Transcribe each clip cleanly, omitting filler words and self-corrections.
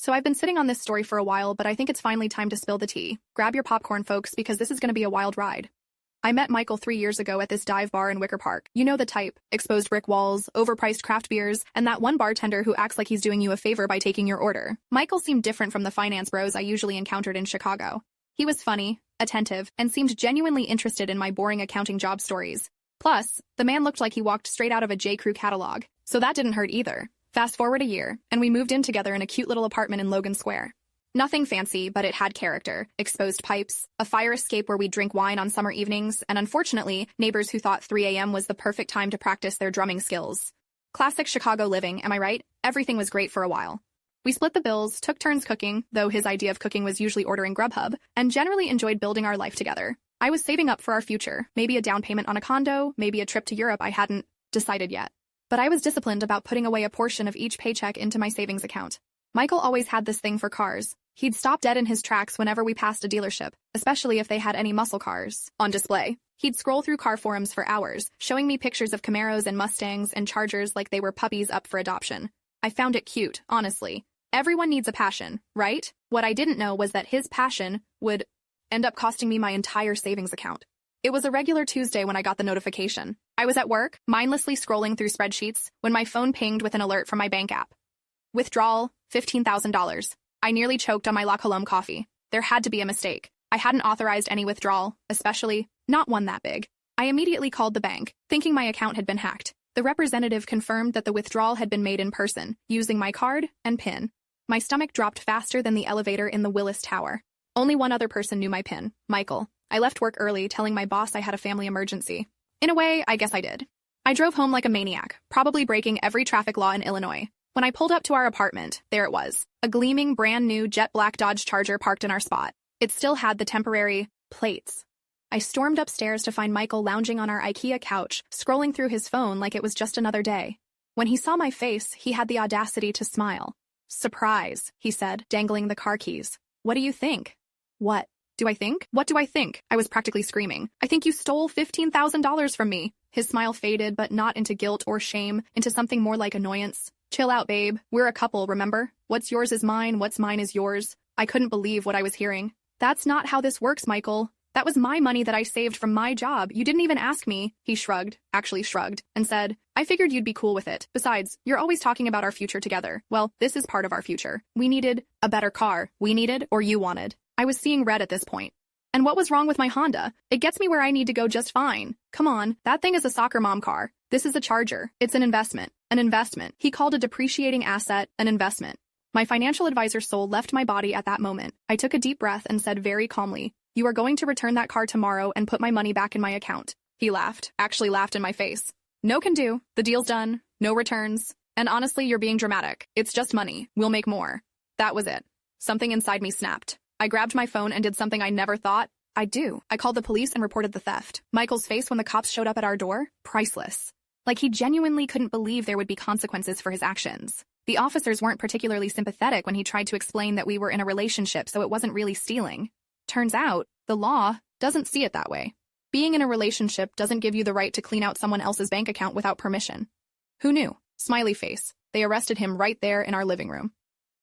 So I've been sitting on this story for a while, but I think it's finally time to spill the tea. Grab your popcorn, folks, because this is going to be a wild ride. I met Michael 3 years ago at this dive bar in Wicker Park. You know the type. Exposed brick walls, overpriced craft beers, and that one bartender who acts like he's doing you a favor by taking your order. Michael seemed different from the finance bros I usually encountered in Chicago. He was funny, attentive, and seemed genuinely interested in my boring accounting job stories. Plus, the man looked like he walked straight out of a J.Crew catalog, so that didn't hurt either. Fast forward a year, and we moved in together in a cute little apartment in Logan Square. Nothing fancy, but it had character. Exposed pipes, a fire escape where we'd drink wine on summer evenings, and unfortunately, neighbors who thought 3 a.m. was the perfect time to practice their drumming skills. Classic Chicago living, am I right? Everything was great for a while. We split the bills, took turns cooking, though his idea of cooking was usually ordering Grubhub, and generally enjoyed building our life together. I was saving up for our future, maybe a down payment on a condo, maybe a trip to Europe I hadn't decided yet. But I was disciplined about putting away a portion of each paycheck into my savings account. Michael always had this thing for cars. He'd stop dead in his tracks whenever we passed a dealership, especially if they had any muscle cars on display. He'd scroll through car forums for hours, showing me pictures of Camaros and Mustangs and Chargers like they were puppies up for adoption. I found it cute, honestly. Everyone needs a passion, right? What I didn't know was that his passion would end up costing me my entire savings account. It was a regular Tuesday when I got the notification. I was at work, mindlessly scrolling through spreadsheets, when my phone pinged with an alert from my bank app. Withdrawal, $15,000. I nearly choked on my La Colombe coffee. There had to be a mistake. I hadn't authorized any withdrawal, especially not one that big. I immediately called the bank, thinking my account had been hacked. The representative confirmed that the withdrawal had been made in person, using my card and PIN. My stomach dropped faster than the elevator in the Willis Tower. Only one other person knew my PIN, Michael. I left work early, telling my boss I had a family emergency. In a way, I guess I did. I drove home like a maniac, probably breaking every traffic law in Illinois. When I pulled up to our apartment, there it was, a gleaming, brand-new jet-black Dodge Charger parked in our spot. It still had the temporary plates. I stormed upstairs to find Michael lounging on our IKEA couch, scrolling through his phone like it was just another day. When he saw my face, he had the audacity to smile. "Surprise," he said, dangling the car keys. "What do you think?" "What do I think? What do I think?" I was practically screaming. "I think you stole $15,000 from me." His smile faded, but not into guilt or shame, into something more like annoyance. "Chill out, babe. We're a couple, remember? What's yours is mine, what's mine is yours." I couldn't believe what I was hearing. "That's not how this works, Michael. That was my money that I saved from my job. You didn't even ask me." He shrugged, and said, "I figured you'd be cool with it. Besides, you're always talking about our future together. Well, this is part of our future. We needed a better car. We needed, or you wanted." I was seeing red at this point. And what was wrong with my Honda? It gets me where I need to go just fine. Come on, that thing is a soccer mom car. This is a Charger. It's an investment. An investment. He called a depreciating asset an investment. My financial advisor's soul left my body at that moment. I took a deep breath and said very calmly, "You are going to return that car tomorrow and put my money back in my account." He laughed, actually laughed in my face. "No can do. The deal's done. No returns. And honestly, you're being dramatic. It's just money. We'll make more." That was it. Something inside me snapped. I grabbed my phone and did something I never thought I'd do. I called the police and reported the theft. Michael's face when the cops showed up at our door? Priceless. Like he genuinely couldn't believe there would be consequences for his actions. The officers weren't particularly sympathetic when he tried to explain that we were in a relationship, so it wasn't really stealing. Turns out, the law doesn't see it that way. Being in a relationship doesn't give you the right to clean out someone else's bank account without permission. Who knew? Smiley face. They arrested him right there in our living room.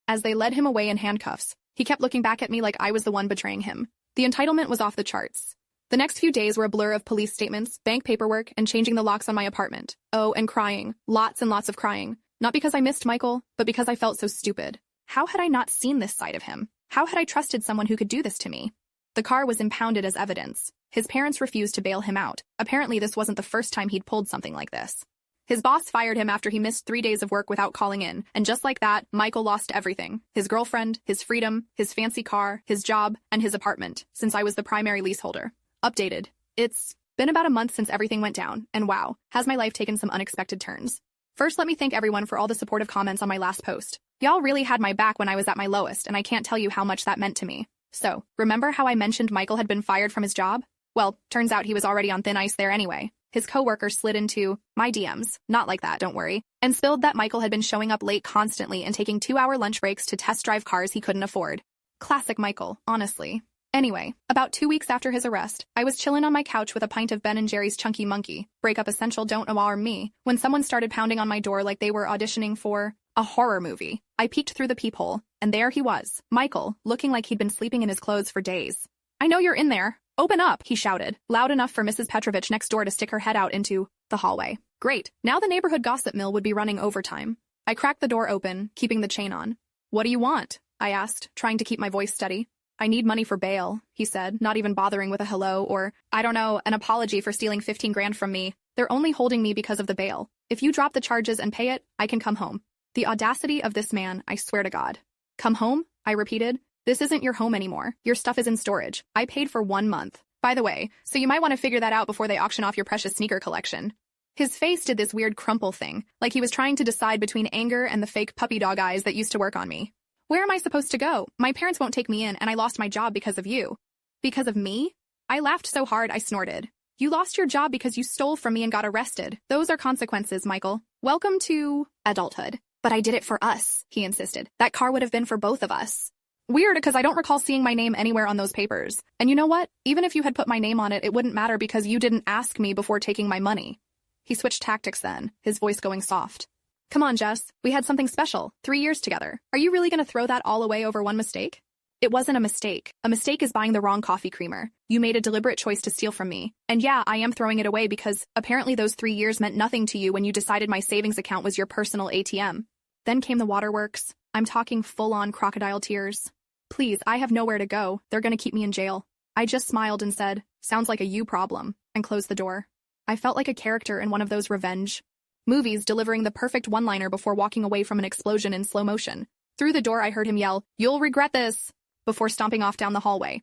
As they led him away in handcuffs, he kept looking back at me like I was the one betraying him. The entitlement was off the charts. The next few days were a blur of police statements, bank paperwork, and changing the locks on my apartment. Oh, and crying. Lots and lots of crying. Not because I missed Michael, but because I felt so stupid. How had I not seen this side of him? How had I trusted someone who could do this to me? The car was impounded as evidence. His parents refused to bail him out. Apparently, this wasn't the first time he'd pulled something like this. His boss fired him after he missed 3 days of work without calling in, and just like that, Michael lost everything. His girlfriend, his freedom, his fancy car, his job, and his apartment, since I was the primary leaseholder. Updated. It's been about a month since everything went down, and wow, has my life taken some unexpected turns. First, let me thank everyone for all the supportive comments on my last post. Y'all really had my back when I was at my lowest, and I can't tell you how much that meant to me. So, remember how I mentioned Michael had been fired from his job? Well, turns out he was already on thin ice there anyway. His coworker slid into my DMs, not like that, don't worry, and spilled that Michael had been showing up late constantly and taking 2-hour lunch breaks to test drive cars he couldn't afford. Classic Michael, honestly. Anyway, about 2 weeks after his arrest, I was chilling on my couch with a pint of Ben & Jerry's Chunky Monkey, breakup essential don't alarm me, when someone started pounding on my door like they were auditioning for A horror movie. I peeked through the peephole, and there he was, Michael, looking like he'd been sleeping in his clothes for days. "I know you're in there. Open up," he shouted, loud enough for Mrs. Petrovich next door to stick her head out into the hallway. Great. Now the neighborhood gossip mill would be running overtime. I cracked the door open, keeping the chain on. "What do you want?" I asked, trying to keep my voice steady. "I need money for bail," he said, not even bothering with a hello or, I don't know, an apology for stealing 15 grand from me. "They're only holding me because of the bail. If you drop the charges and pay it, I can come home." The audacity of this man, I swear to God. "Come home?" I repeated. "This isn't your home anymore. Your stuff is in storage. I paid for 1 month. By the way, so you might want to figure that out before they auction off your precious sneaker collection." His face did this weird crumple thing, like he was trying to decide between anger and the fake puppy dog eyes that used to work on me. "Where am I supposed to go? My parents won't take me in, and I lost my job because of you." "Because of me?" I laughed so hard I snorted. "You lost your job because you stole from me and got arrested. Those are consequences, Michael. Welcome to adulthood." "But I did it for us," he insisted. "That car would have been for both of us." Weird, because I don't recall seeing my name anywhere on those papers. And you know what? Even if you had put my name on it, it wouldn't matter because you didn't ask me before taking my money. He switched tactics then, his voice going soft. "Come on, Jess. We had something special. 3 years together. Are you really going to throw that all away over one mistake?" "It wasn't a mistake. A mistake is buying the wrong coffee creamer. You made a deliberate choice to steal from me. And yeah, I am throwing it away because apparently those 3 years meant nothing to you when you decided my savings account was your personal ATM. Then came the waterworks. I'm talking full-on crocodile tears. Please, I have nowhere to go. They're going to keep me in jail." I just smiled and said, "Sounds like a you problem," and closed the door. I felt like a character in one of those revenge movies delivering the perfect one-liner before walking away from an explosion in slow motion. Through the door I heard him yell, "You'll regret this," before stomping off down the hallway.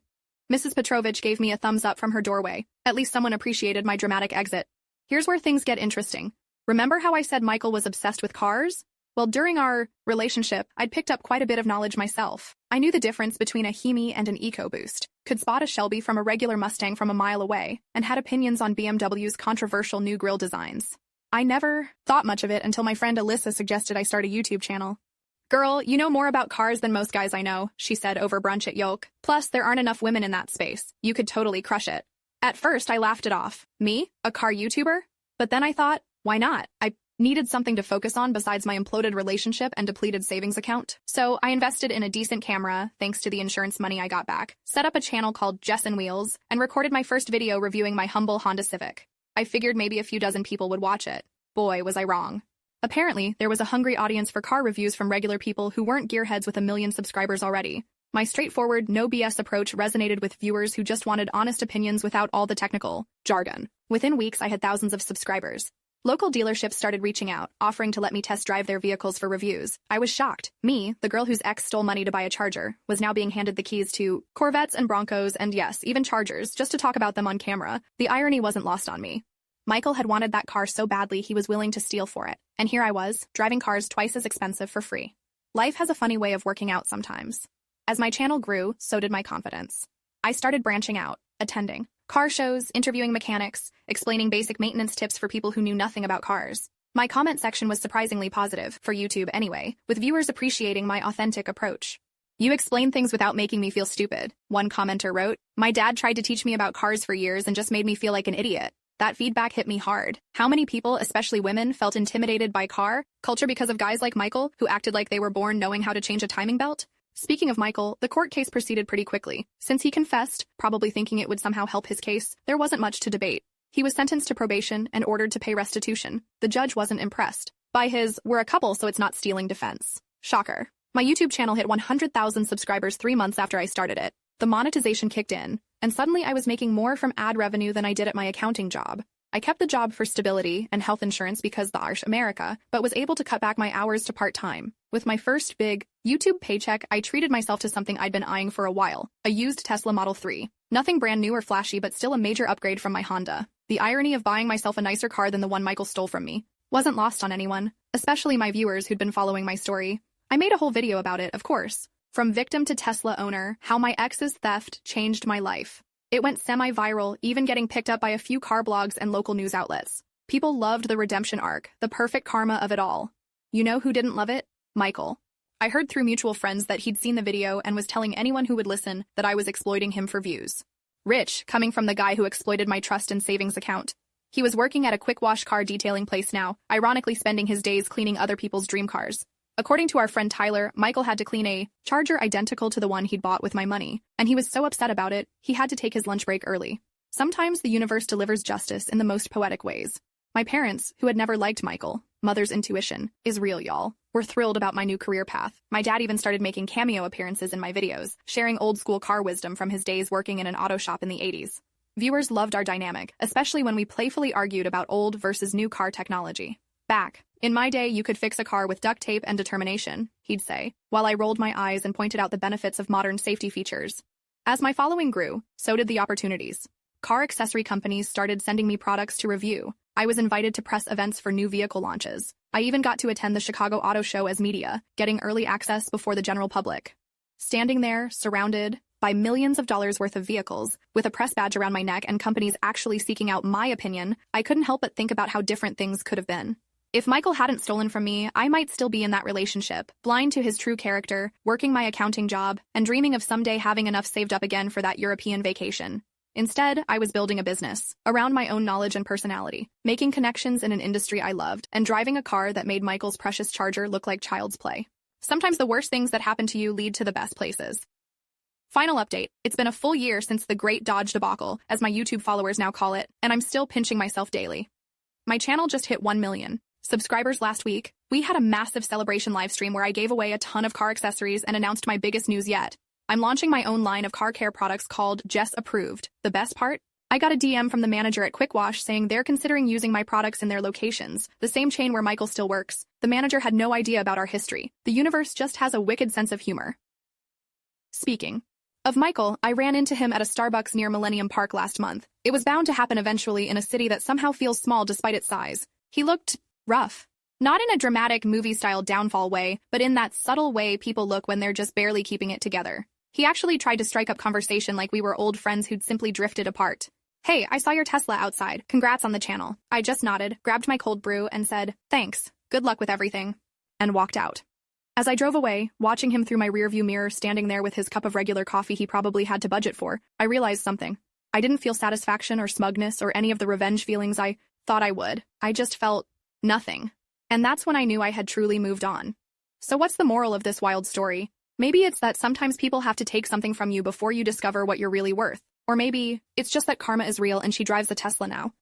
Mrs. Petrovich gave me a thumbs up from her doorway. At least someone appreciated my dramatic exit. Here's where things get interesting. Remember how I said Michael was obsessed with cars? Well, during our relationship, I'd picked up quite a bit of knowledge myself. I knew the difference between a Hemi and an EcoBoost, could spot a Shelby from a regular Mustang from a mile away, and had opinions on BMW's controversial new grille designs. I never thought much of it until my friend Alyssa suggested I start a YouTube channel. "Girl, you know more about cars than most guys I know," she said over brunch at Yolk. "Plus, there aren't enough women in that space. You could totally crush it." At first, I laughed it off. Me? A car YouTuber? But then I thought, why not? I needed something to focus on besides my imploded relationship and depleted savings account. So I invested in a decent camera, thanks to the insurance money I got back, set up a channel called Jess and Wheels, and recorded my first video reviewing my humble Honda Civic. I figured maybe a few dozen people would watch it. Boy, was I wrong. Apparently, there was a hungry audience for car reviews from regular people who weren't gearheads with 1 million subscribers already. My straightforward, no BS approach resonated with viewers who just wanted honest opinions without all the technical jargon. Within weeks, I had thousands of subscribers. Local dealerships started reaching out, offering to let me test drive their vehicles for reviews. I was shocked. Me, the girl whose ex stole money to buy a Charger, was now being handed the keys to Corvettes and Broncos and yes, even Chargers, just to talk about them on camera. The irony wasn't lost on me. Michael had wanted that car so badly he was willing to steal for it. And here I was, driving cars twice as expensive for free. Life has a funny way of working out sometimes. As my channel grew, so did my confidence. I started branching out, attending car shows, interviewing mechanics, explaining basic maintenance tips for people who knew nothing about cars. My comment section was surprisingly positive, for YouTube anyway, with viewers appreciating my authentic approach. "You explain things without making me feel stupid," one commenter wrote. "My dad tried to teach me about cars for years and just made me feel like an idiot." That feedback hit me hard. How many people, especially women, felt intimidated by car culture because of guys like Michael, who acted like they were born knowing how to change a timing belt? Speaking of Michael, the court case proceeded pretty quickly. Since he confessed, probably thinking it would somehow help his case, there wasn't much to debate. He was sentenced to probation and ordered to pay restitution. The judge wasn't impressed by his "we're a couple so it's not stealing" defense. Shocker. My YouTube channel hit 100,000 subscribers 3 months after I started it. The monetization kicked in, and suddenly I was making more from ad revenue than I did at my accounting job. I kept the job for stability and health insurance because the Arsh America, but was able to cut back my hours to part-time. With my first big YouTube paycheck, I treated myself to something I'd been eyeing for a while, a used Tesla Model 3. Nothing brand new or flashy, but still a major upgrade from my Honda. The irony of buying myself a nicer car than the one Michael stole from me wasn't lost on anyone, especially my viewers who'd been following my story. I made a whole video about it, of course. From victim to Tesla owner, how my ex's theft changed my life. It went semi-viral, even getting picked up by a few car blogs and local news outlets. People loved the redemption arc, the perfect karma of it all. You know who didn't love it? Michael. I heard through mutual friends that he'd seen the video and was telling anyone who would listen that I was exploiting him for views. Rich, coming from the guy who exploited my trust and savings account. He was working at a quick wash car detailing place now, ironically spending his days cleaning other people's dream cars. According to our friend Tyler, Michael had to clean a charger identical to the one he'd bought with my money, and he was so upset about it, he had to take his lunch break early. Sometimes the universe delivers justice in the most poetic ways. My parents, who had never liked Michael, mother's intuition, is real, y'all, were thrilled about my new career path. My dad even started making cameo appearances in my videos, sharing old-school car wisdom from his days working in an auto shop in the 80s. Viewers loved our dynamic, especially when we playfully argued about old versus new car technology. Back in my day, you could fix a car with duct tape and determination, he'd say, while I rolled my eyes and pointed out the benefits of modern safety features. As my following grew, so did the opportunities. Car accessory companies started sending me products to review. I was invited to press events for new vehicle launches. I even got to attend the Chicago Auto Show as media, getting early access before the general public. Standing there, surrounded by millions of dollars worth of vehicles, with a press badge around my neck and companies actually seeking out my opinion, I couldn't help but think about how different things could have been. If Michael hadn't stolen from me, I might still be in that relationship, blind to his true character, working my accounting job, and dreaming of someday having enough saved up again for that European vacation. Instead, I was building a business around my own knowledge and personality, making connections in an industry I loved, and driving a car that made Michael's precious charger look like child's play. Sometimes the worst things that happen to you lead to the best places. Final update. It's been a full year since the Great Dodge debacle, as my YouTube followers now call it, and I'm still pinching myself daily. My channel just hit 1 million subscribers last week. We had a massive celebration livestream where I gave away a ton of car accessories and announced my biggest news yet. I'm launching my own line of car care products called Jess Approved. The best part? I got a DM from the manager at Quick Wash saying they're considering using my products in their locations, the same chain where Michael still works. The manager had no idea about our history. The universe just has a wicked sense of humor. Speaking of Michael, I ran into him at a Starbucks near Millennium Park last month. It was bound to happen eventually in a city that somehow feels small despite its size. He looked rough. Not in a dramatic movie-style downfall way, but in that subtle way people look when they're just barely keeping it together. He actually tried to strike up conversation like we were old friends who'd simply drifted apart. "Hey, I saw your Tesla outside. Congrats on the channel." I just nodded, grabbed my cold brew, and said, "Thanks. Good luck with everything," and walked out. As I drove away, watching him through my rearview mirror standing there with his cup of regular coffee he probably had to budget for, I realized something. I didn't feel satisfaction or smugness or any of the revenge feelings I thought I would. I just felt nothing. And that's when I knew I had truly moved on. So what's the moral of this wild story? Maybe it's that sometimes people have to take something from you before you discover what you're really worth. Or maybe it's just that karma is real and she drives a Tesla now.